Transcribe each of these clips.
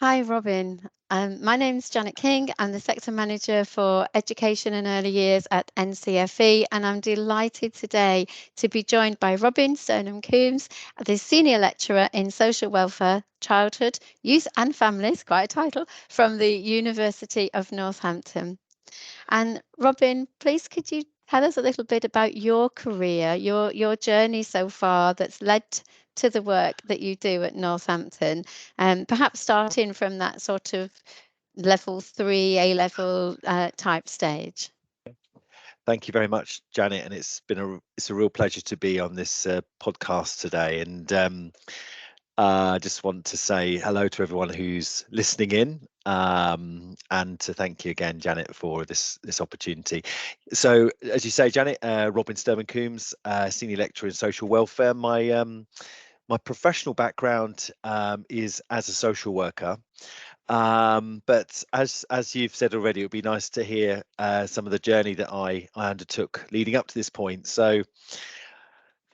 Hi, Robin. My name's Janet King. I'm the Sector Manager for Education and Early Years at NCFE, and I'm delighted today to be joined by Robin Stoneham-Coombs, the Senior Lecturer in Social Welfare, Childhood, Youth and Families, quite a title, from the University of Northampton. And Robin, please could you tell us a little bit about your career, your journey so far that's led to the work that you do at Northampton, and perhaps starting from that sort of level 3 A-level type stage. Thank you very much, Janet, and it's a real pleasure to be on this podcast today. And I just want to say hello to everyone who's listening in, and to thank you again, Janet, for this opportunity. So, as you say, Janet, Robin Sturman-Coombs, Senior Lecturer in Social Welfare. My professional background is as a social worker. But as you've said already, it would be nice to hear some of the journey that I undertook leading up to this point. So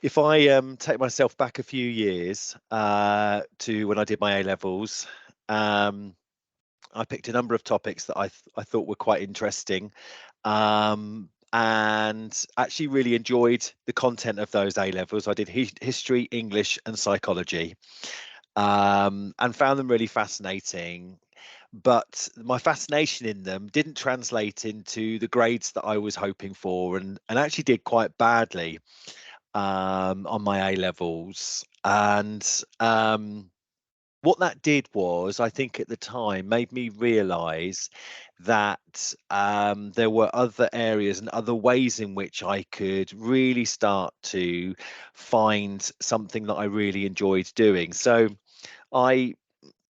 if I take myself back a few years to when I did my A levels, I picked a number of topics that I thought were quite interesting, and actually really enjoyed the content of those A levels. I did history, English, and psychology, and found them really fascinating. But my fascination in them didn't translate into the grades that I was hoping for, and actually did quite badly on my A levels. And what that did was, I think at the time, made me realise that there were other areas and other ways in which I could really start to find something that I really enjoyed doing. So I,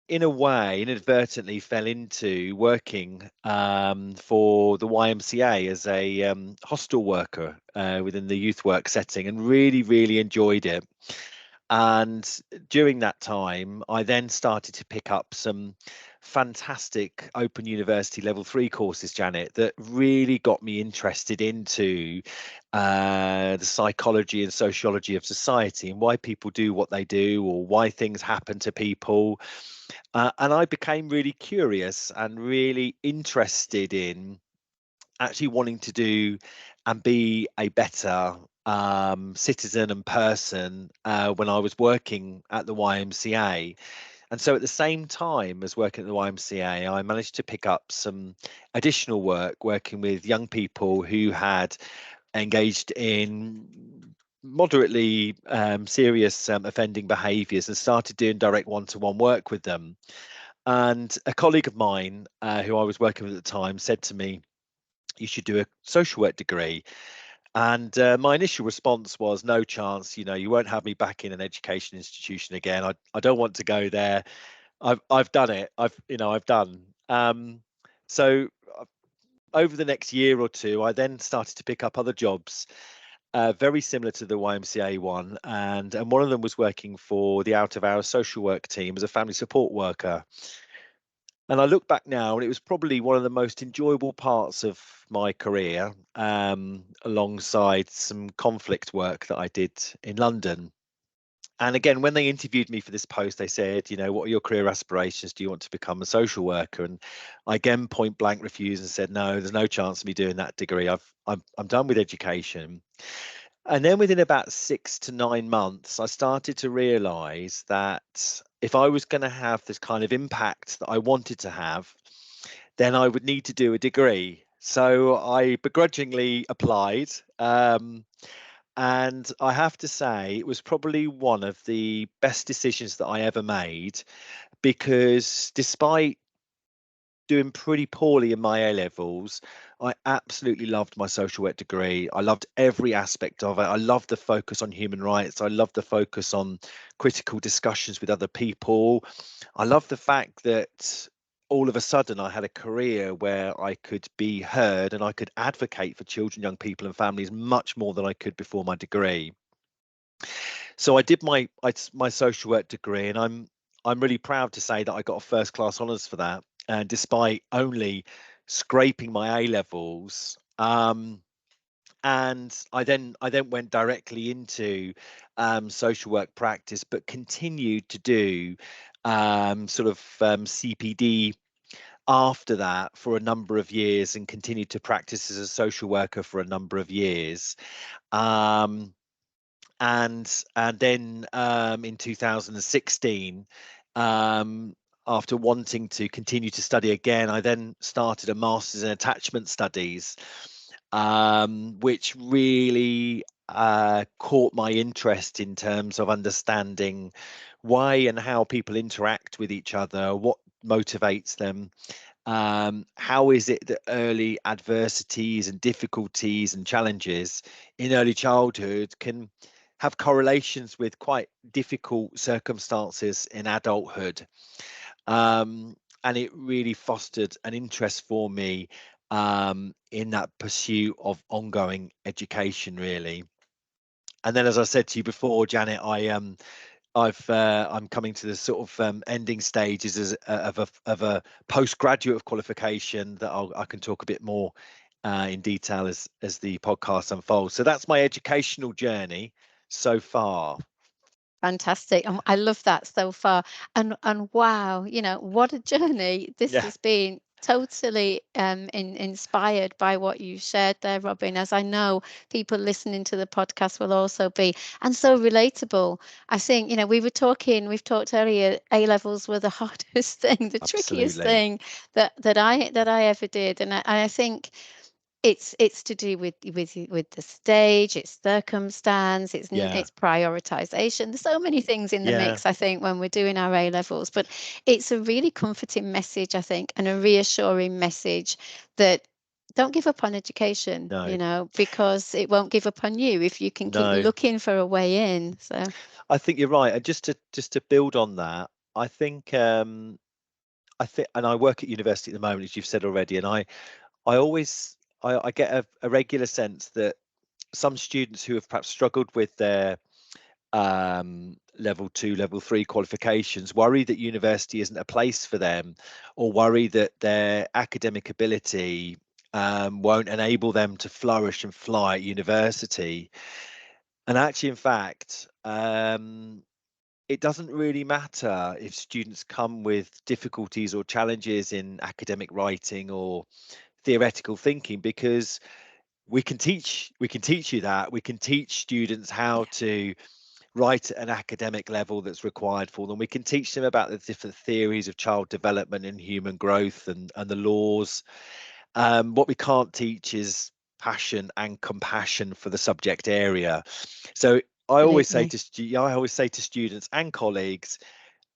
in a way, inadvertently fell into working for the YMCA as a hostel worker within the youth work setting, and really, really enjoyed it. And during that time, I then started to pick up some fantastic Open University Level 3 courses, Janet, that really got me interested into the psychology and sociology of society and why people do what they do, or why things happen to people. And I became really curious and really interested in actually wanting to do and be a better citizen and person when I was working at the YMCA. And so at the same time as working at the YMCA, I managed to pick up some additional work working with young people who had engaged in moderately serious offending behaviours, and started doing direct one-to-one work with them. And a colleague of mine who I was working with at the time said to me, "You should do a social work degree." And my initial response was, "No chance, you won't have me back in an education institution again. I don't want to go there. I've done it. I've done." So over the next year or two, I then started to pick up other jobs very similar to the YMCA one, and one of them was working for the out of hours social work team as a family support worker. And I look back now, and it was probably one of the most enjoyable parts of my career, alongside some conflict work that I did in London. And again, when they interviewed me for this post, they said, "What are your career aspirations? Do you want to become a social worker?" And I again point blank refused and said, "No, there's no chance of me doing that degree. I'm done with education." And then within about 6 to 9 months, I started to realize that if I was going to have this kind of impact that I wanted to have, then I would need to do a degree. So I begrudgingly applied. And I have to say, it was probably one of the best decisions that I ever made, because despite doing pretty poorly in my A levels, I absolutely loved my social work degree. I loved every aspect of it. I loved the focus on human rights. I loved the focus on critical discussions with other people. I loved the fact that all of a sudden I had a career where I could be heard and I could advocate for children, young people, and families much more than I could before my degree. So I did my social work degree, and I'm really proud to say that I got a first class honours for that. And despite only scraping my A levels, and I then went directly into social work practice, but continued to do sort of CPD after that for a number of years, and continued to practice as a social worker for a number of years. Um, and then in 2016, um, after wanting to continue to study again, I then started a master's in attachment studies, which really caught my interest in terms of understanding why and how people interact with each other, what motivates them, how is it that early adversities and difficulties and challenges in early childhood can have correlations with quite difficult circumstances in adulthood. And it really fostered an interest for me in that pursuit of ongoing education, really. And then, as I said to you before, Janet, I'm coming to the sort of ending stages of a postgraduate qualification that I can talk a bit more in detail as the podcast unfolds. So that's my educational journey so far. Fantastic. I love that so far. And wow, what a journey this Yeah, has been. Totally inspired by what you shared there, Robin, as I know people listening to the podcast will also be, and so relatable. I think, we've talked earlier, A levels were the hardest thing, the trickiest absolutely. thing that I ever did. And I think it's to do with the stage, it's circumstance, Yeah, it's prioritization. There's so many things in the yeah, mix, I think, when we're doing our A levels, but it's a really comforting message, I think, and a reassuring message that don't give up on education, no, because it won't give up on you if you can keep no. looking for a way in. So I think you're right. And just to build on that, I think and I work at university at the moment, as you've said already, and I always I get a regular sense that some students who have perhaps struggled with their level two, level three qualifications worry that university isn't a place for them, or worry that their academic ability won't enable them to flourish and fly at university. And actually, in fact, it doesn't really matter if students come with difficulties or challenges in academic writing or theoretical thinking, because we can teach you that. We can teach students how to write at an academic level that's required for them. We can teach them about the different theories of child development and human growth, and the laws. What we can't teach is passion and compassion for the subject area. So absolutely. I always say to students and colleagues,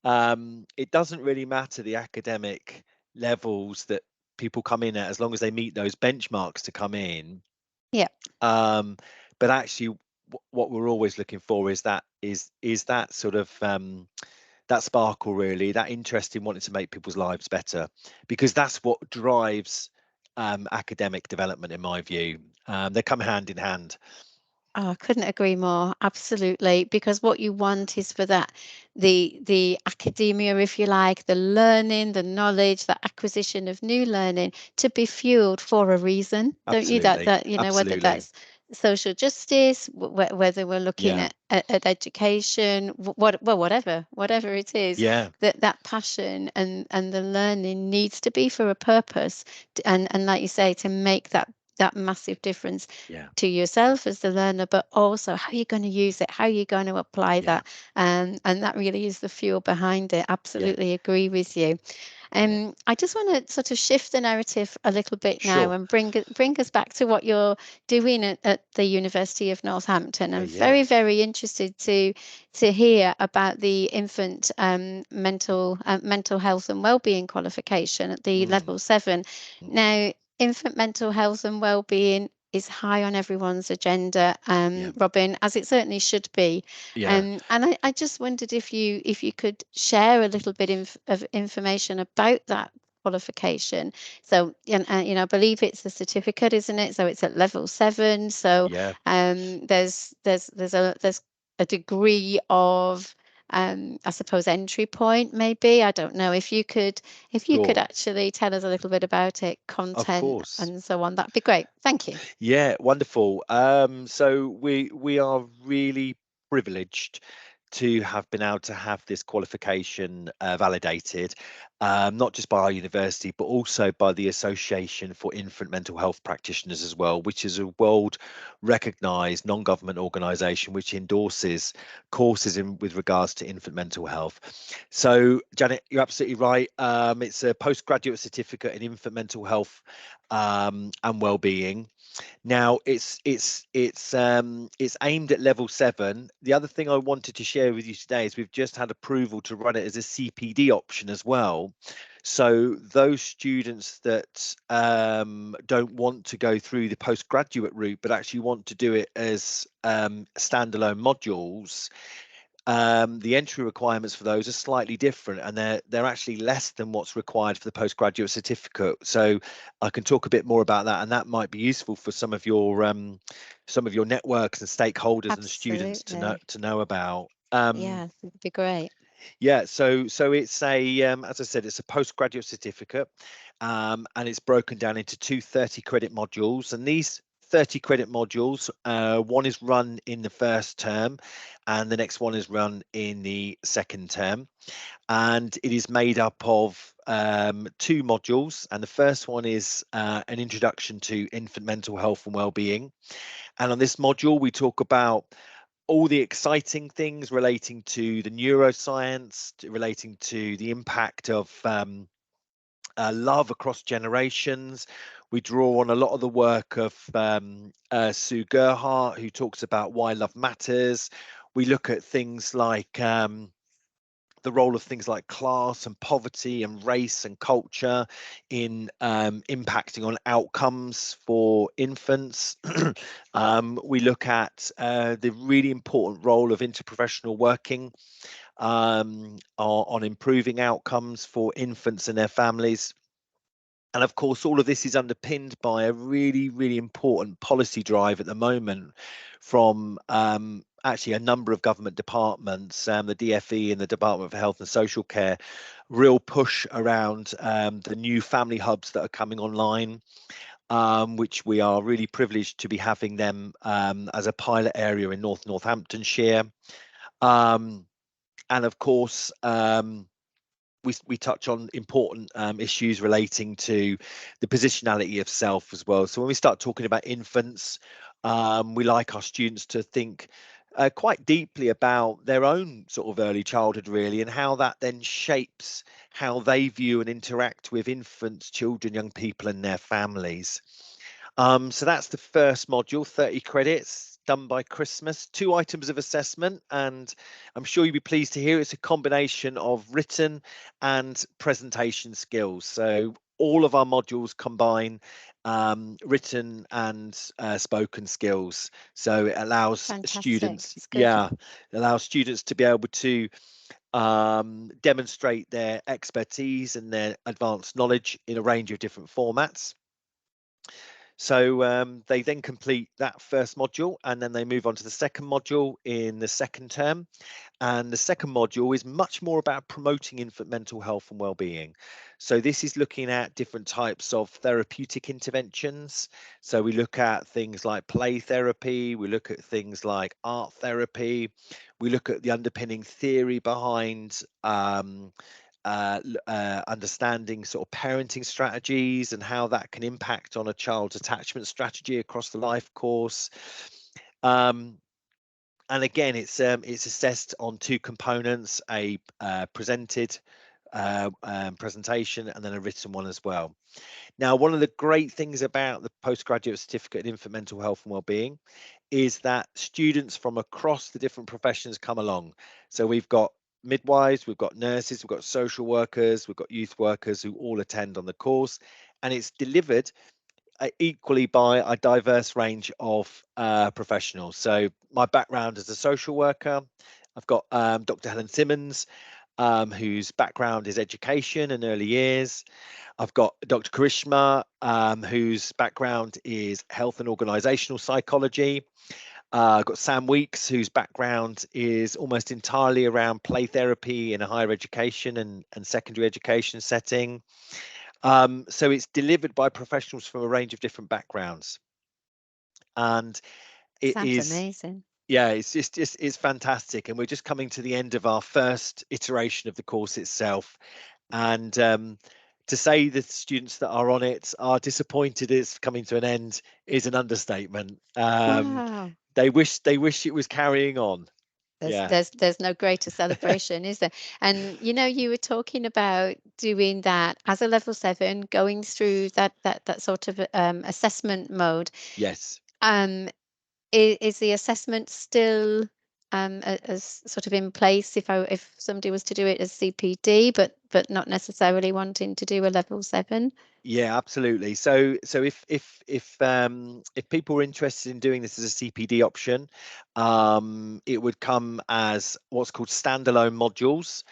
it doesn't really matter the academic levels that people come in at, as long as they meet those benchmarks to come in. Yeah. um, but actually, what we're always looking for is that sort of that sparkle, really, that interest in wanting to make people's lives better, because that's what drives academic development, in my view. They come hand in hand. Oh, I couldn't agree more. Absolutely. Because what you want is for that, the academia, if you like, the learning, the knowledge, the acquisition of new learning to be fueled for a reason, don't you? That Absolutely, whether absolutely. that's social justice, whether we're looking Yeah, at education, whatever it is, yeah, that passion and the learning needs to be for a purpose, and like you say, to make that massive difference yeah, to yourself as the learner, but also how you're going to use it, how you're going to apply yeah, that. And that really is the fuel behind it. yeah, Absolutely agree with you. yeah. I just want to sort of shift the narrative a little bit now Sure. and bring us back to what you're doing at the University of Northampton. I'm Yeah. very, very interested to hear about the infant mental health and wellbeing qualification at the Mm, level 7. mhm. Now, infant mental health and wellbeing is high on everyone's agenda, Yeah, Robin, as it certainly should be. yeah, And I just wondered if you could share a little bit of information about that qualification. So, I believe it's a certificate, isn't it? So it's at level 7. So yeah, there's a degree of I suppose, entry point, maybe. I don't know if you could Sure. actually tell us a little bit about it, Of content course. and so on. That'd be great. Thank you. Yeah, wonderful. So we are really privileged to have been able to have this qualification validated, not just by our university, but also by the Association for Infant Mental Health Practitioners as well, which is a world recognized non-government organization which endorses courses with regards to infant mental health. So, Janet, you're absolutely right. It's a postgraduate certificate in infant mental health and well-being. Now it's aimed at level 7. The other thing I wanted to share with you today is we've just had approval to run it as a CPD option as well. So those students that don't want to go through the postgraduate route but actually want to do it as standalone modules, the entry requirements for those are slightly different, and they're actually less than what's required for the postgraduate certificate. So I can talk a bit more about that, and that might be useful for some of your networks and stakeholders and students Absolutely. to know about. Yes, it'd be great. Yeah, so it's a as I said, it's a postgraduate certificate, and it's broken down into two 30 credit modules, and these 30 credit modules, one is run in the first term and the next one is run in the second term, and it is made up of two modules, and the first one is an introduction to infant mental health and well-being, and on this module we talk about all the exciting things relating to the neuroscience, relating to the impact of love across generations. We draw on a lot of the work of Sue Gerhardt, who talks about why love matters. We look at things like the role of things like class and poverty and race and culture in impacting on outcomes for infants. We look at the really important role of interprofessional working on improving outcomes for infants and their families. And of course, all of this is underpinned by a really, really important policy drive at the moment from actually a number of government departments, the DFE and the Department for Health and Social Care, real push around the new family hubs that are coming online, which we are really privileged to be having them as a pilot area in Northamptonshire. And of course, we touch on important issues relating to the positionality of self as well. So when we start talking about infants, we like our students to think quite deeply about their own sort of early childhood, really, and how that then shapes how they view and interact with infants, children, young people, and their families. So that's the first module, 30 credits, done by Christmas, 2 items of assessment, and I'm sure you'll be pleased to hear it's a combination of written and presentation skills. So all of our modules combine written and spoken skills. So it allows Fantastic. students, It's good. yeah, it allows students to be able to demonstrate their expertise and their advanced knowledge in a range of different formats. So they then complete that first module, and then they move on to the second module in the second term. And the second module is much more about promoting infant mental health and well-being. So this is looking at different types of therapeutic interventions. So we look at things like play therapy, we look at things like art therapy, we look at the underpinning theory behind understanding sort of parenting strategies and how that can impact on a child's attachment strategy across the life course. Um, and again, it's assessed on two components: a presented presentation and then a written one as well. Now, one of the great things about the postgraduate certificate in infant mental health and wellbeing is that students from across the different professions come along. So we've got midwives, we've got nurses, we've got social workers, we've got youth workers who all attend on the course, and it's delivered equally by a diverse range of professionals. So my background as a social worker, I've got Dr. Helen Simmons, whose background is education and early years. I've got Dr. Karishma, whose background is health and organizational psychology. I've got Sam Weeks, whose background is almost entirely around play therapy in a higher education and secondary education setting. So it's delivered by professionals from a range of different backgrounds, and it Sounds is, amazing. yeah, it's it's fantastic. And we're just coming to the end of our first iteration of the course itself, and to say the students that are on it are disappointed it's coming to an end is an understatement. Wow. They wish it was carrying on. Yeah. There's no greater celebration, is there? And you were talking about doing that as a level 7, going through that sort of assessment mode. Yes. Um, is the assessment still as sort of in place if somebody was to do it as CPD, but not necessarily wanting to do a level 7? Yeah, absolutely. So if people are interested in doing this as a CPD option, it would come as what's called standalone modules,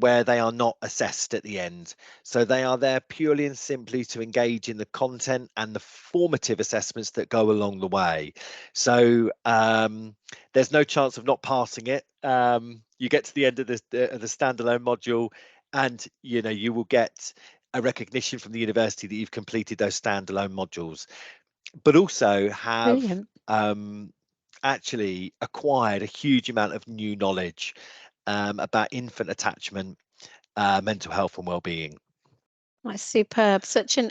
where they are not assessed at the end. So they are there purely and simply to engage in the content and the formative assessments that go along the way. So there's no chance of not passing it. You get to the end of the standalone module, and you will get a recognition from the university that you've completed those standalone modules, but also have Brilliant. actually acquired a huge amount of new knowledge about infant attachment, mental health, and well-being. That's superb. Such an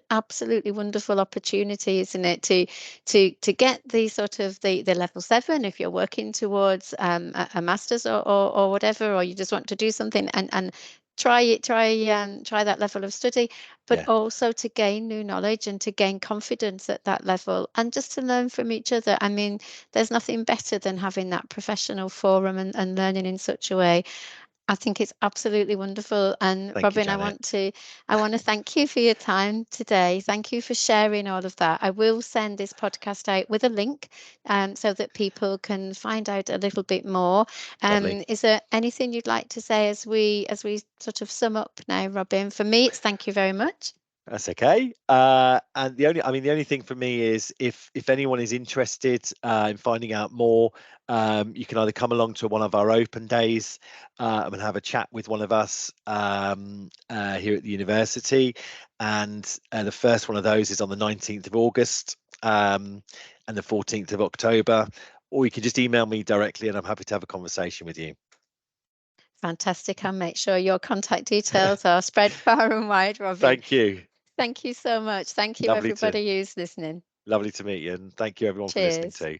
absolutely wonderful opportunity, isn't it, to get the sort of the level 7 if you're working towards a master's or whatever, or you just want to do something and try that level of study, but Yeah, also to gain new knowledge and to gain confidence at that level and just to learn from each other. I mean, there's nothing better than having that professional forum and learning in such a way. I think it's absolutely wonderful. And thank you, Robin, Janet. I want to thank you for your time today. Thank you for sharing all of that. I will send this podcast out with a link so that people can find out a little bit more. Lovely. Is there anything you'd like to say as we sort of sum up now, Robin? For me, it's thank you very much. That's okay. And the only thing for me is if anyone is interested in finding out more, you can either come along to one of our open days and have a chat with one of us here at the university. And the first one of those is on the 19th of August and the 14th of October. Or you can just email me directly, and I'm happy to have a conversation with you. Fantastic. I'll make sure your contact details are spread far and wide, Robin. Thank you. Thank you so much. Thank you, Lovely to everybody who's listening. lovely to meet you, and thank you everyone for listening Cheers. too.